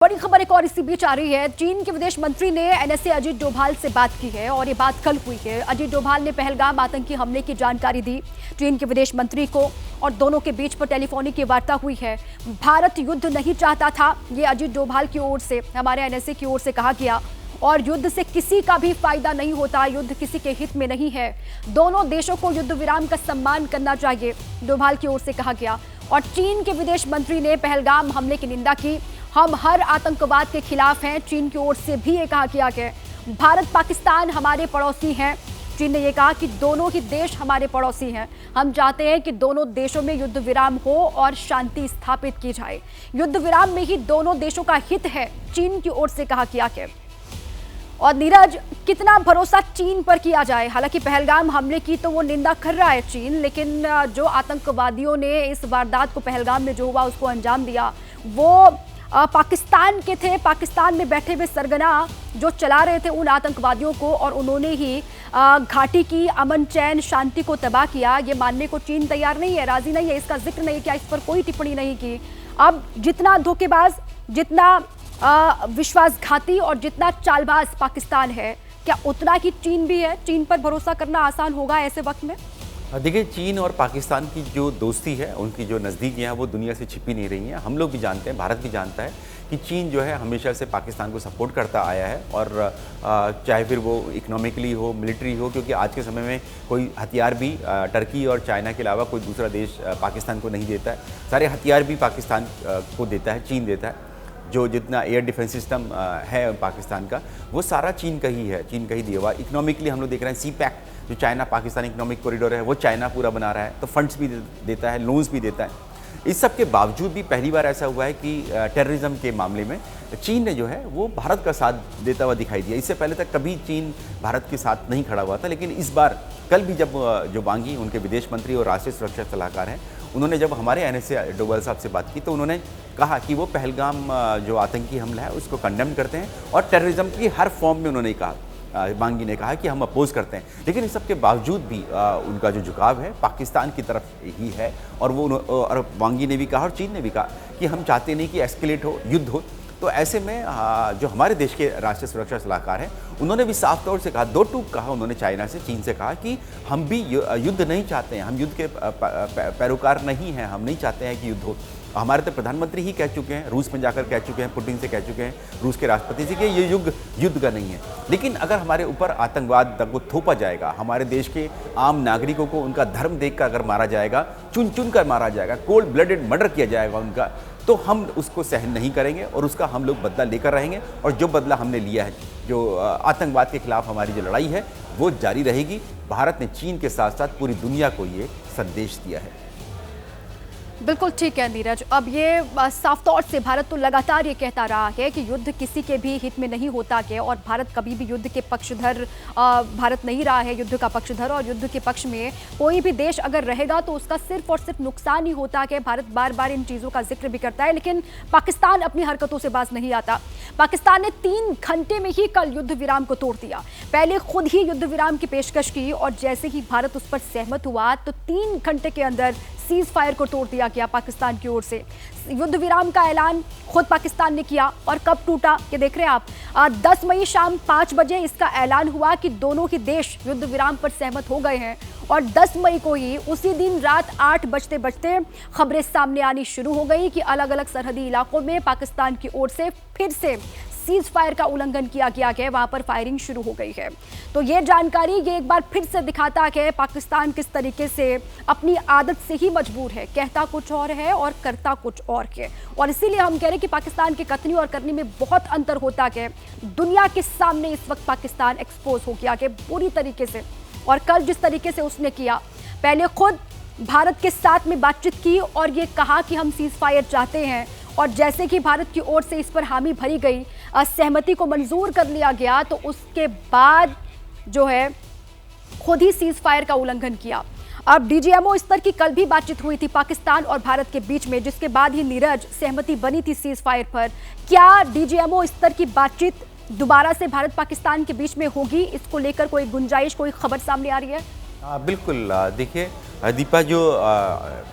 बड़ी खबर एक और इसी बीच आ रही है। चीन के विदेश मंत्री ने एनएसए अजीत डोभाल से बात की है और ये बात कल हुई है। अजीत डोभाल ने पहलगाम आतंकी हमले की जानकारी दी चीन के विदेश मंत्री को और दोनों के बीच पर टेलीफोनिक वार्ता हुई है। भारत युद्ध नहीं चाहता था, ये अजीत डोभाल की ओर से, हमारे एनएसए की ओर से कहा गया और युद्ध से किसी का भी फायदा नहीं होता, युद्ध किसी के हित में नहीं है। दोनों देशों को युद्ध विराम का सम्मान करना चाहिए, डोभाल की ओर से कहा गया। और चीन के विदेश मंत्री ने पहलगाम हमले की निंदा की। हम हर आतंकवाद के खिलाफ हैं, चीन की ओर से भी ये कहा गया कि भारत पाकिस्तान हमारे पड़ोसी हैं। चीन ने ये कहा कि दोनों ही देश हमारे पड़ोसी हैं, हम चाहते हैं कि दोनों देशों में युद्ध विराम हो और शांति स्थापित की जाए। युद्ध विराम में ही दोनों देशों का हित है, चीन की ओर से कहा गया कि। और नीरज, कितना भरोसा चीन पर किया जाए? हालांकि पहलगाम हमले की तो वो निंदा कर रहा है चीन, लेकिन जो आतंकवादियों ने इस वारदात को पहलगाम में जो हुआ उसको अंजाम दिया वो पाकिस्तान के थे। पाकिस्तान में बैठे हुए सरगना जो चला रहे थे उन आतंकवादियों को, और उन्होंने ही घाटी की अमन चैन शांति को तबाह किया। ये मानने को चीन तैयार नहीं है, राजी नहीं है, इसका जिक्र नहीं किया, इस पर कोई टिप्पणी नहीं की। अब जितना धोखेबाज, जितना विश्वासघाती और जितना चालबाज पाकिस्तान है, क्या उतना ही चीन भी है? चीन पर भरोसा करना आसान होगा ऐसे वक्त में? देखिए, चीन और पाकिस्तान की जो दोस्ती है, उनकी जो नज़दीकियाँ हैं वो दुनिया से छिपी नहीं रही हैं। हम लोग भी जानते हैं, भारत भी जानता है कि चीन जो है हमेशा से पाकिस्तान को सपोर्ट करता आया है, और चाहे फिर वो इकोनॉमिकली हो, मिलिट्री हो, क्योंकि आज के समय में कोई हथियार भी टर्की और चाइना के अलावा कोई दूसरा देश पाकिस्तान को नहीं देता है। सारे हथियार भी पाकिस्तान को देता है, चीन देता है। जो जितना एयर डिफेंस सिस्टम है पाकिस्तान का, वो सारा चीन का ही है, चीन का ही दिया हुआ। इकोनॉमिकली हम लोग देख रहे हैं, सी पैक जो चाइना पाकिस्तान इकोनॉमिक कॉरिडोर है वो चाइना पूरा बना रहा है, तो फंड्स भी देता है, लोन्स भी देता है। इस सब के बावजूद भी पहली बार ऐसा हुआ है कि टेररिज्म के मामले में चीन ने जो है वो भारत का साथ देता हुआ दिखाई दिया। इससे पहले तक कभी चीन भारत के साथ नहीं खड़ा हुआ था, लेकिन इस बार कल भी जब जो वांग यी उनके विदेश मंत्री और राष्ट्रीय सुरक्षा सलाहकार हैं, उन्होंने जब हमारे एनएसए डोभाल साहब से बात की तो उन्होंने कहा कि वो पहलगाम जो आतंकी हमला है उसको कंडेम करते हैं, और टेररिज्म की हर फॉर्म में उन्होंने कहा, वांग यी ने कहा कि हम अपोज करते हैं। लेकिन इस सब के बावजूद भी उनका जो झुकाव है पाकिस्तान की तरफ ही है, और वो और वांग यी ने भी कहा और चीन ने भी कहा कि हम चाहते नहीं कि एस्केलेट हो, युद्ध हो। तो ऐसे में जो हमारे देश के राष्ट्रीय सुरक्षा सलाहकार हैं, उन्होंने भी साफ तौर से कहा, दो टूक कहा उन्होंने चाइना से, चीन से कहा कि हम भी युद्ध नहीं चाहते हैं, हम युद्ध के पैरोकार नहीं हैं, हम नहीं चाहते हैं कि युद्ध हो। हमारे तो प्रधानमंत्री ही कह चुके हैं, रूस में जाकर कह चुके हैं, पुतिन से कह चुके हैं, रूस के राष्ट्रपति से, कि ये युग युद्ध का नहीं है। लेकिन अगर हमारे ऊपर आतंकवाद को थोपा जाएगा, हमारे देश के आम नागरिकों को उनका धर्म देखकर अगर मारा जाएगा, चुन चुन कर मारा जाएगा, कोल्ड ब्लडेड मर्डर किया जाएगा उनका, तो हम उसको सहन नहीं करेंगे और उसका हम लोग बदला लेकर रहेंगे। और जो बदला हमने लिया है, जो आतंकवाद के खिलाफ हमारी जो लड़ाई है वो जारी रहेगी। भारत ने चीन के साथ साथ पूरी दुनिया को ये संदेश दिया है। बिल्कुल ठीक है नीरज। अब ये साफ तौर से भारत तो लगातार ये कहता रहा है कि युद्ध किसी के भी हित में नहीं होता के, और भारत कभी भी युद्ध के पक्षधर भारत नहीं रहा है, युद्ध का पक्षधर। और युद्ध के पक्ष में कोई भी देश अगर रहेगा तो उसका सिर्फ और सिर्फ नुकसान ही होता है। भारत बार बार इन चीज़ों का जिक्र भी करता है, लेकिन पाकिस्तान अपनी हरकतों से बाज नहीं आता। पाकिस्तान ने 3 घंटे में ही कल युद्ध विराम को तोड़ दिया। पहले खुद ही युद्ध विराम की पेशकश की, और जैसे ही भारत उस पर सहमत हुआ तो 3 घंटे के अंदर सीज फायर को तोड़ दिया गया पाकिस्तान की ओर से। युद्ध विराम का ऐलान खुद पाकिस्तान ने किया, और कब टूटा ये देख रहे हैं आप। 10 मई शाम 5 बजे इसका ऐलान हुआ कि दोनों ही देश युद्ध विराम पर सहमत हो गए हैं, और 10 मई को ही उसी दिन रात 8 बजते बजते खबरें सामने आनी शुरू हो गई कि अलग अलग सरहदी इलाकों में पाकिस्तान की ओर से फिर से सीज फायर का उल्लंघन किया गया है, वहां पर फायरिंग शुरू हो गई है। तो ये जानकारी ये एक बार फिर से दिखाता है पाकिस्तान किस तरीके से अपनी आदत से ही मजबूर है, कहता कुछ और है और करता कुछ और है। और इसीलिए हम कह रहे हैं कि पाकिस्तान के कथनी और करनी में बहुत अंतर होता है। दुनिया के सामने इस वक्त पाकिस्तान एक्सपोज हो गया है पूरी तरीके से। और कल जिस तरीके से उसने किया, पहले खुद भारत के साथ में बातचीत की और ये कहा कि हम सीज फायर चाहते हैं, और जैसे कि भारत की ओर से इस पर हामी भरी गई, सहमति को मंजूर कर लिया गया, तो उसके बाद जो है खुद ही सीज फायर का उल्लंघन किया। अब डीजीएमओ स्तर की कल भी बातचीत हुई थी पाकिस्तान और भारत के बीच में, जिसके बाद ही नीरज सहमति बनी थी सीज फायर पर। क्या डीजीएमओ स्तर की बातचीत दोबारा से भारत पाकिस्तान के बीच में होगी? इसको लेकर कोई गुंजाइश, कोई खबर सामने आ रही है? बिल्कुल। देखिए, दीपा, जो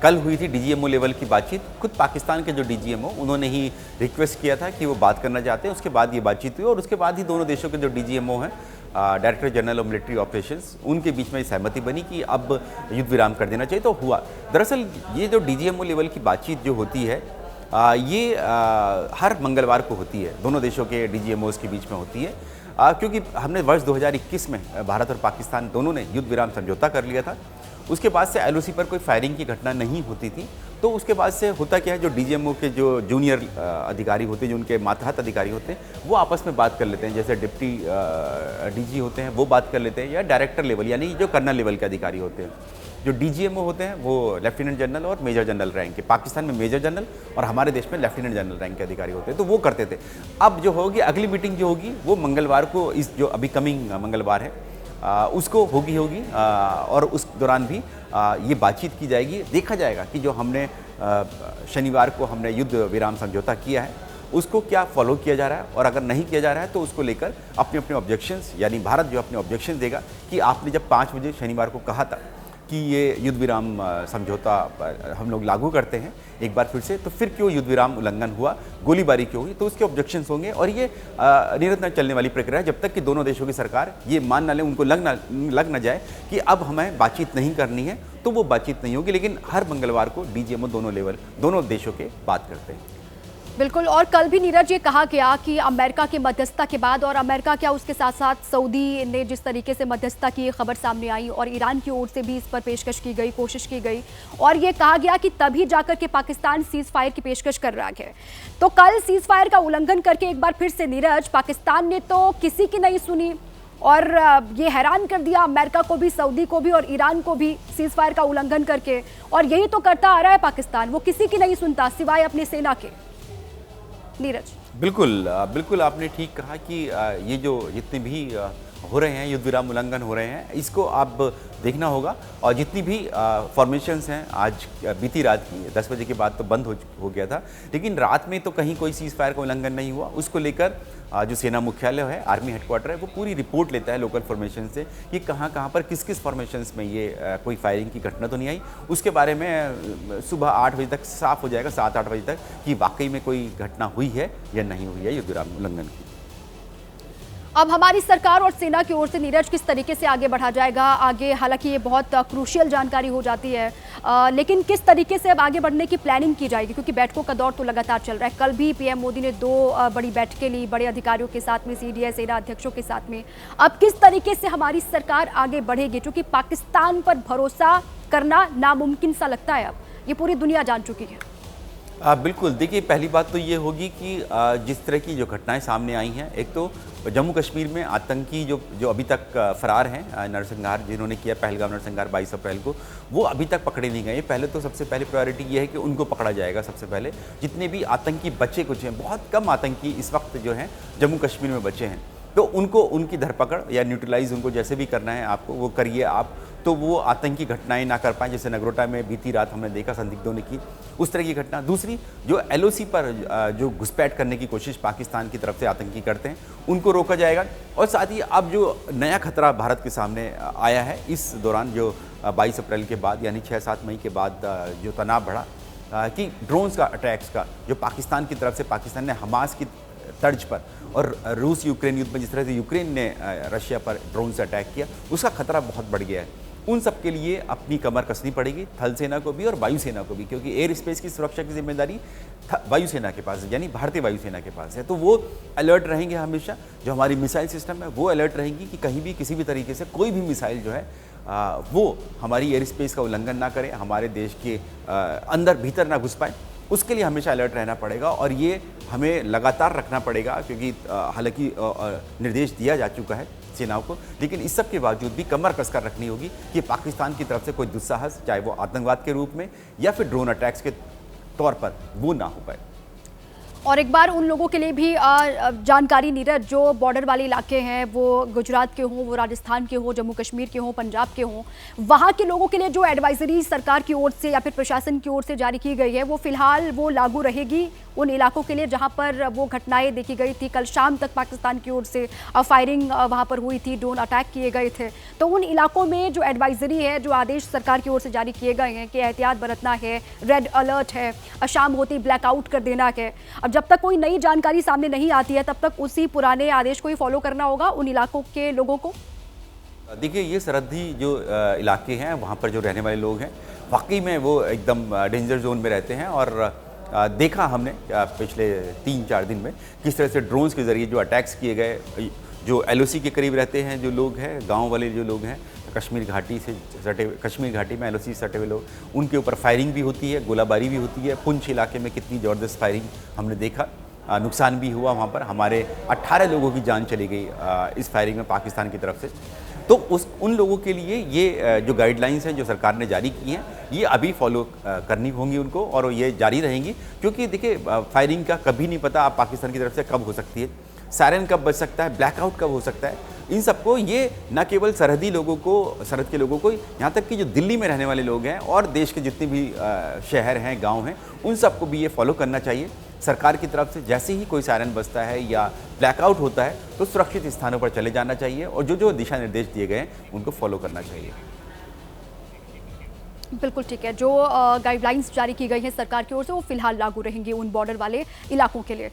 कल हुई थी डीजीएमओ लेवल की बातचीत, खुद पाकिस्तान के जो डीजीएमओ उन्होंने ही रिक्वेस्ट किया था कि वो बात करना चाहते हैं। उसके बाद ये बातचीत हुई और उसके बाद ही दोनों देशों के जो डीजीएमओ हैं, director general of military operations, उनके बीच में सहमति बनी कि अब युद्ध विराम कर देना चाहिए। तो हुआ दरअसल ये जो डीजीएमओ लेवल की बातचीत जो होती है, ये हर मंगलवार को होती है, दोनों देशों के डीजीएमओस के बीच में होती है। क्योंकि हमने वर्ष 2021 में भारत और पाकिस्तान दोनों ने युद्ध विराम समझौता कर लिया था। उसके बाद से एलओसी पर कोई फायरिंग की घटना नहीं होती थी। तो उसके बाद से होता क्या है, जो डीजीएमओ के जो जूनियर अधिकारी होते हैं, जो उनके मातहत अधिकारी होते हैं, वो आपस में बात कर लेते हैं। जैसे डिप्टी डीजी होते हैं वो बात कर लेते हैं, या डायरेक्टर लेवल यानी जो कर्नल लेवल के अधिकारी होते हैं। जो डीजीएमओ होते हैं वो लेफ्टिनेंट जनरल और मेजर जनरल रैंक के, पाकिस्तान में मेजर जनरल और हमारे देश में लेफ्टिनेंट जनरल रैंक के अधिकारी होते हैं। तो वो करते थे। अब जो होगी अगली मीटिंग जो होगी वो मंगलवार को, इस जो अभी कमिंग मंगलवार है, उसको होगी और उस दौरान भी ये बातचीत की जाएगी। देखा जाएगा कि जो हमने शनिवार को हमने युद्ध विराम समझौता किया है उसको क्या फॉलो किया जा रहा है, और अगर नहीं किया जा रहा है तो उसको लेकर अपने अपने ऑब्जेक्शंस, यानी भारत जो अपने ऑब्जेक्शन देगा कि आपने जब 5 बजे शनिवार को कहा था कि ये युद्ध विराम समझौता हम लोग लागू करते हैं एक बार फिर से, तो फिर क्यों युद्ध विराम उल्लंघन हुआ, गोलीबारी क्यों हुई, तो उसके ऑब्जेक्शंस होंगे। और ये निरंतर चलने वाली प्रक्रिया है जब तक कि दोनों देशों की सरकार ये मान ना ले, उनको लग ना जाए कि अब हमें बातचीत नहीं करनी है, तो वो बातचीत नहीं होगी। लेकिन हर मंगलवार को डीजीएमओ दोनों देशों के बात करते हैं। बिल्कुल। और कल भी नीरज ये कहा गया कि अमेरिका की मध्यस्थता के बाद, और अमेरिका क्या उसके साथ साथ सऊदी ने जिस तरीके से मध्यस्थता की खबर सामने आई, और ईरान की ओर से भी इस पर पेशकश की गई, कोशिश की गई, और ये कहा गया कि तभी जाकर के पाकिस्तान सीज फायर की पेशकश कर रहा है। तो कल सीज फायर का उल्लंघन करके एक बार फिर से नीरज, पाकिस्तान ने तो किसी की नहीं सुनी और ये हैरान कर दिया अमेरिका को भी, सऊदी को भी और ईरान को भी, सीज फायर का उल्लंघन करके। और यही तो करता आ रहा है पाकिस्तान, वो किसी की नहीं सुनता सिवाय अपनी सेना के। नीरज, बिल्कुल आपने ठीक कहा कि ये जो जितने भी हो रहे हैं युद्ध विराम उल्लंघन हो रहे हैं, इसको आप देखना होगा। और जितनी भी फॉर्मेशंस हैं, आज बीती रात की 10 बजे के बाद तो बंद हो गया था, लेकिन रात में तो कहीं कोई सीज फायर का उल्लंघन नहीं हुआ। उसको लेकर जो सेना मुख्यालय है, आर्मी हेडक्वार्टर है, वो पूरी रिपोर्ट लेता है लोकल फॉर्मेशन से कि कहाँ पर किस फॉर्मेशंस में ये कोई फायरिंग की घटना तो नहीं आई। उसके बारे में सुबह 8 बजे तक साफ हो जाएगा, 7-8 बजे तक, कि वाकई में कोई घटना हुई है या नहीं हुई है युद्ध विराम उल्लंघन की। अब हमारी सरकार और सेना की ओर से नीरज किस तरीके से आगे बढ़ा जाएगा आगे, हालांकि ये बहुत क्रूशियल जानकारी हो जाती है, लेकिन किस तरीके से अब आगे बढ़ने की प्लानिंग की जाएगी, क्योंकि बैठकों का दौर तो लगातार चल रहा है। कल भी पीएम मोदी ने 2 बड़ी बैठकें ली, बड़े अधिकारियों के साथ में, सीडीएस सेना अध्यक्षों के साथ में। अब किस तरीके से हमारी सरकार आगे बढ़ेगी, क्योंकि पाकिस्तान पर भरोसा करना नामुमकिन सा लगता है, अब ये पूरी दुनिया जान चुकी है। बिल्कुल, देखिए पहली बात तो ये होगी कि जिस तरह की जो घटनाएं सामने आई हैं, एक तो जम्मू कश्मीर में आतंकी जो अभी तक फरार हैं, नरसंहार जिन्होंने किया, पहलगाम नरसंहार 22 अप्रैल को, वो अभी तक पकड़े नहीं गए। पहले तो सबसे पहले प्रायोरिटी ये है कि उनको पकड़ा जाएगा सबसे पहले। जितने भी आतंकी बचे कुछ हैं, बहुत कम आतंकी इस वक्त जो हैं जम्मू कश्मीर में बचे हैं, तो उनको उनकी धरपकड़ या न्यूट्रलाइज उनको जैसे भी करना है आपको वो करिए आप, तो वो आतंकी घटनाएं ना कर पाएँ। जैसे नगरोटा में बीती रात हमने देखा संदिग्धों ने की उस तरह की घटना। दूसरी, जो एलओसी पर जो घुसपैठ करने की कोशिश पाकिस्तान की तरफ से आतंकी करते हैं, उनको रोका जाएगा। और साथ ही अब जो नया खतरा भारत के सामने आया है इस दौरान, जो 22 अप्रैल के बाद यानी 6-7 मई के बाद जो तनाव बढ़ा कि ड्रोन्स का अटैक्स का, जो पाकिस्तान की तरफ से, पाकिस्तान ने हमास की तर्ज पर और रूस यूक्रेन युद्ध में जिस तरह से यूक्रेन ने रशिया पर ड्रोन से अटैक किया, उसका खतरा बहुत बढ़ गया है। उन सब के लिए अपनी कमर कसनी पड़ेगी, थल सेना को भी और वायुसेना को भी, क्योंकि एयर स्पेस की सुरक्षा की जिम्मेदारी वायुसेना के पास है, यानी भारतीय वायुसेना के पास है। तो वो अलर्ट रहेंगे हमेशा। जो हमारी मिसाइल सिस्टम है वो अलर्ट रहेंगी कि कहीं भी किसी भी तरीके से कोई भी मिसाइल जो है वो हमारी एयर स्पेस का उल्लंघन ना करे, हमारे देश के अंदर भीतर ना घुस पाए। उसके लिए हमेशा अलर्ट रहना पड़ेगा और ये हमें लगातार रखना पड़ेगा, क्योंकि हालांकि निर्देश दिया जा चुका है सेनाओं को, लेकिन इस सब के बावजूद भी कमर कसकर रखनी होगी कि पाकिस्तान की तरफ से कोई दुस्साहस, चाहे वो आतंकवाद के रूप में या फिर ड्रोन अटैक्स के तौर पर, वो ना हो पाए। और एक बार उन लोगों के लिए भी जानकारी, नीरज, जो बॉर्डर वाले इलाके हैं, वो गुजरात के हों, वो राजस्थान के हों, जम्मू कश्मीर के हों, पंजाब के हों, वहाँ के लोगों के लिए जो एडवाइजरी सरकार की ओर से या फिर प्रशासन की ओर से जारी की गई है, वो फिलहाल वो लागू रहेगी उन इलाकों के लिए जहाँ पर वो घटनाएं देखी गई थी। कल शाम तक पाकिस्तान की ओर से फायरिंग वहाँ पर हुई थी, ड्रोन अटैक किए गए थे। तो उन इलाकों में जो एडवाइजरी है, जो आदेश सरकार की ओर से जारी किए गए हैं कि एहतियात बरतना है, रेड अलर्ट है, शाम होती ब्लैकआउट कर देना है, अब जब तक कोई नई जानकारी सामने नहीं आती है तब तक उसी पुराने आदेश को ही फॉलो करना होगा उन इलाकों के लोगों को। देखिए, ये सरहदी जो इलाके हैं, वहाँ पर जो रहने वाले लोग हैं, वाकई में वो एकदम डेंजर जोन में रहते हैं। और देखा हमने पिछले 3-4 दिन में किस तरह से ड्रोन्स के ज़रिए जो अटैक्स किए गए, जो एलओसी के करीब रहते हैं जो लोग हैं, गांव वाले जो लोग हैं, कश्मीर घाटी से सटे, कश्मीर घाटी में एलओसी सटे हुए लोग, उनके ऊपर फायरिंग भी होती है, गोलाबारी भी होती है। पुंछ इलाके में कितनी ज़बरदस्त फायरिंग हमने देखा, नुकसान भी हुआ वहाँ पर। हमारे 18 लोगों की जान चली गई इस फायरिंग में पाकिस्तान की तरफ से। तो उन लोगों के लिए ये जो गाइडलाइंस हैं जो सरकार ने जारी की हैं, ये अभी फॉलो करनी होंगी उनको, और ये जारी रहेंगी। क्योंकि देखिए, फायरिंग का कभी नहीं पता आप पाकिस्तान की तरफ से कब हो सकती है, सायरन कब बज सकता है, ब्लैकआउट कब हो सकता है। इन सबको ये न केवल सरहदी लोगों को, सरहद के लोगों को, यहाँ तक कि जो दिल्ली में रहने वाले लोग हैं और देश के जितने भी शहर हैं, गाँव हैं, उन सबको भी ये फॉलो करना चाहिए। सरकार की तरफ से जैसे ही कोई सायरन बजता है या ब्लैकआउट होता है तो सुरक्षित स्थानों पर चले जाना चाहिए, और जो जो दिशा निर्देश दिए गए हैं उनको फॉलो करना चाहिए। बिल्कुल ठीक है, जो गाइडलाइंस जारी की गई हैं सरकार की ओर से वो फिलहाल लागू रहेंगी उन बॉर्डर वाले इलाकों के लिए।